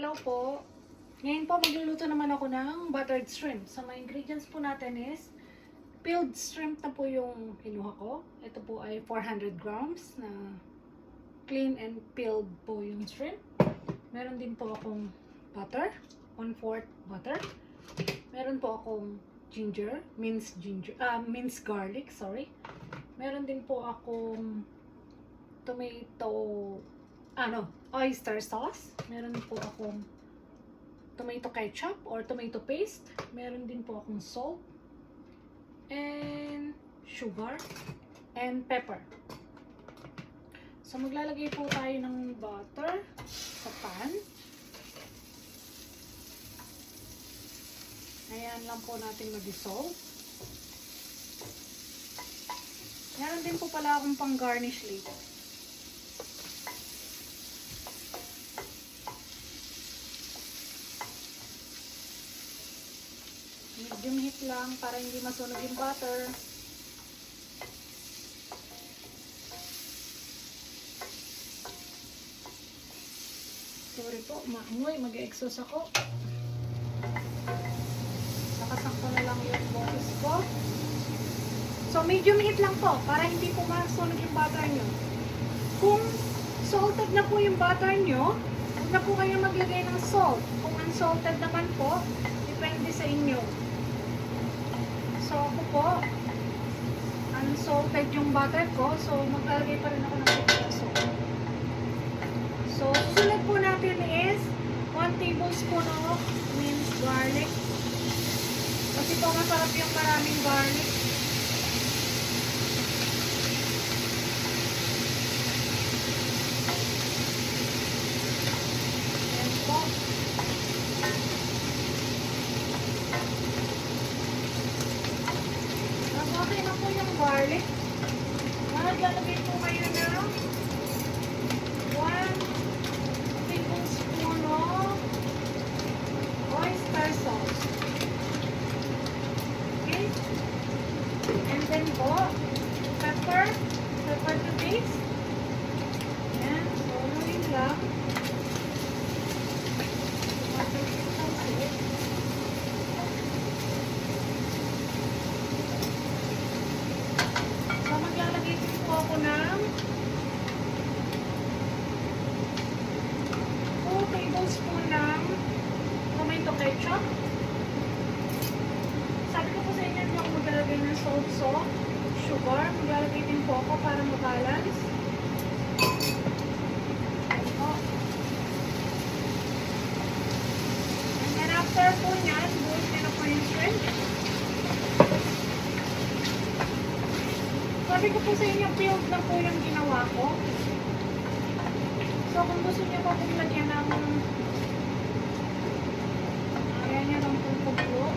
Hello po. Ngayon po magluluto naman ako ng buttered shrimp. So my ingredients po natin is peeled shrimp na po yung kinuha ko. Ito po ay 400 grams na clean and peeled po yung shrimp. Meron din po akong butter, 1/4 butter. Meron po akong minced garlic, sorry. Meron din po akong oyster sauce. Meron po akong tomato ketchup or tomato paste. Meron din po akong salt and sugar and pepper. So maglalagay po tayo ng butter sa pan. Ayan lang po natin mag-dissolve. Meron din po pala akong pang garnish later. Medium heat lang para hindi masunog yung butter. Sorry po, maamoy. Mag-exhaust ako. Nakasakto na lang yung boses ko. So, medium heat lang po para hindi po masunog yung butter nyo. Kung salted na po yung butter nyo, huwag na po kayo maglagay ng salt. Kung unsalted naman po, depende sa inyo. So, ako po, unsalted yung butter ko. So, maglalagay pa rin ako ng salt. So, susunod po natin is 1 tablespoon of minced garlic. Kasi po masarap yung maraming garlic. Ayan po. Okay na po yung garlic. Maglalagay po kayo ng 1 tablespoon of oyster sauce. Okay? And then po, pepper to taste. Ayan, so yun lang. So maglalagay po ako ng 2 tablespoon ng tomato ketchup. Sabi ko po sa inyo, hindi ako maglalagay ng salt, sugar. Maglalagay din po ako para mabalance. And then after po nyan, buhos din ako yung shrimp. Sabi ko po sa inyo, peeled na po yung ginawa ko. So kung gusto niyo po kung lagyan ng ayan yan ang pulpo.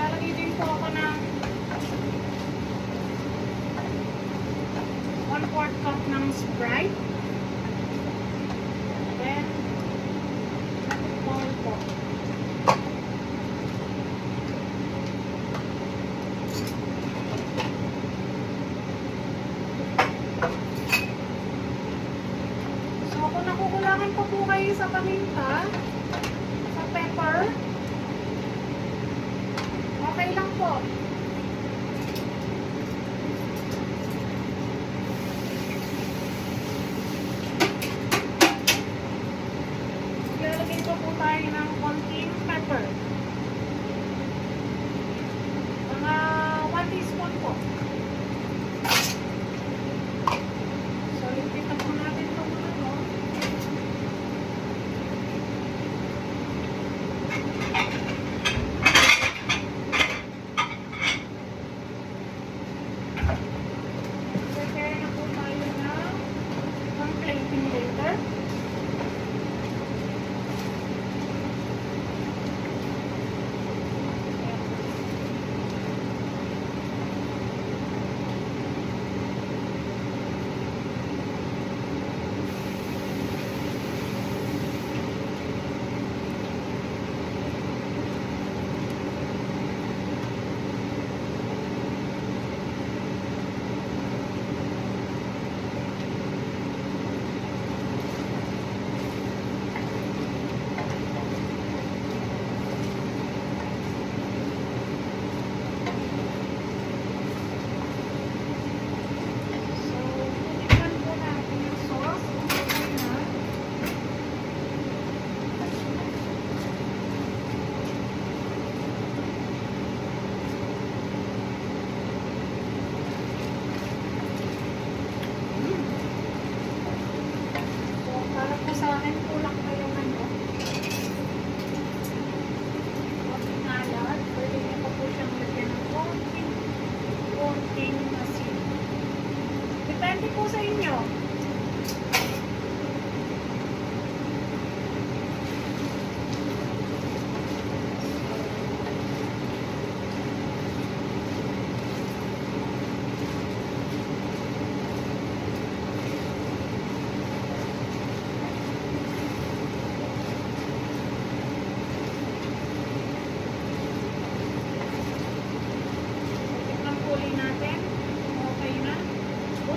Lalagay din po ako ng 1/4 cup ng Sprite. Then, bowl po. So, kung nakukulangan pa po kayo sa paminta, sa pepper, okay lang po.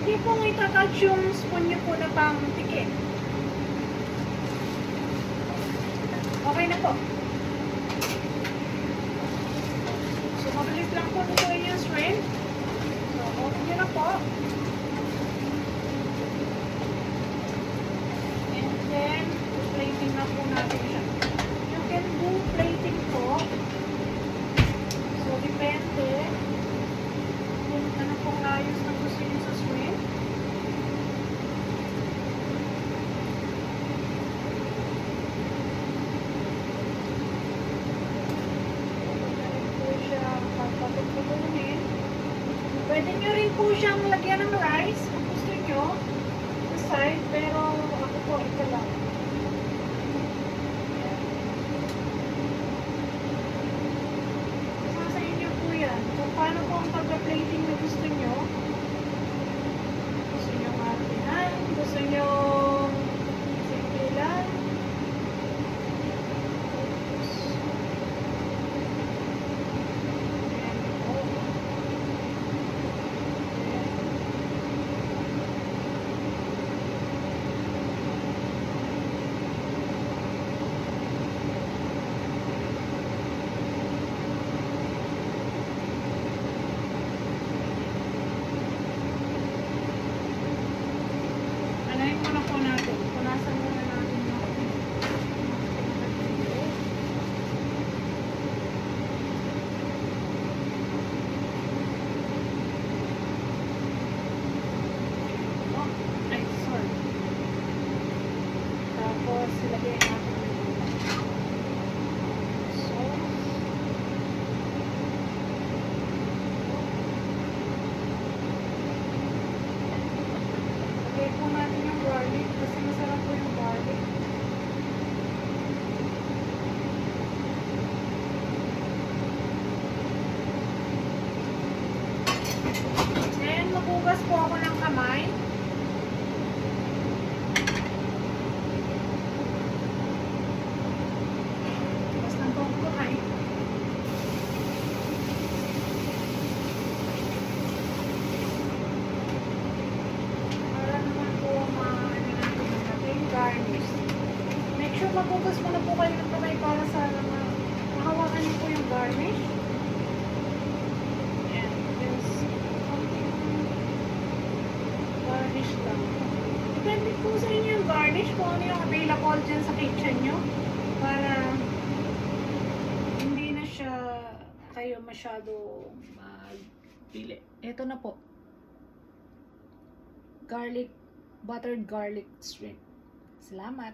Huwag niyo pong itatouch yung spoon niyo po na pang tikit. Okay na po. So, mabilis lang po lutuin yung shrimp. So, open nyo na po. And then, plating na po natin siya. You can do plating po. So, depende kung ano pong ayos na gusto nyo sa shrimp. Pagpapatutunin. Pwede nyo rin po siyang lagyan ng rice kung gusto nyo sa side, pero ako po ito lang. Sa inyo po yan. Kung paano po ang pagka-plating na gusto nyo. Gusto nyo martihan, gusto nyo simple lang. Anayin muna po natin. Punasan muna natin yung oh, ay, sorry. Tapos, ilagay natin yung sauce. Lagay po natin yung garlic kasi masarap po yung garlic. Then, maghugas po ako ng kamay. Hugas ng buong kamay. Para naman po maano natin garnish. Make sure maghugas muna po kayo ng kamay para sa mahawakan niyo po yung garnish. And just something garnish lang. Depende po sa inyo yung garnish kung ano yung available dyan sa kitchen nyo para hindi na siya kayo masyado magpili. Ito na po. Buttered garlic shrimp. Salamat.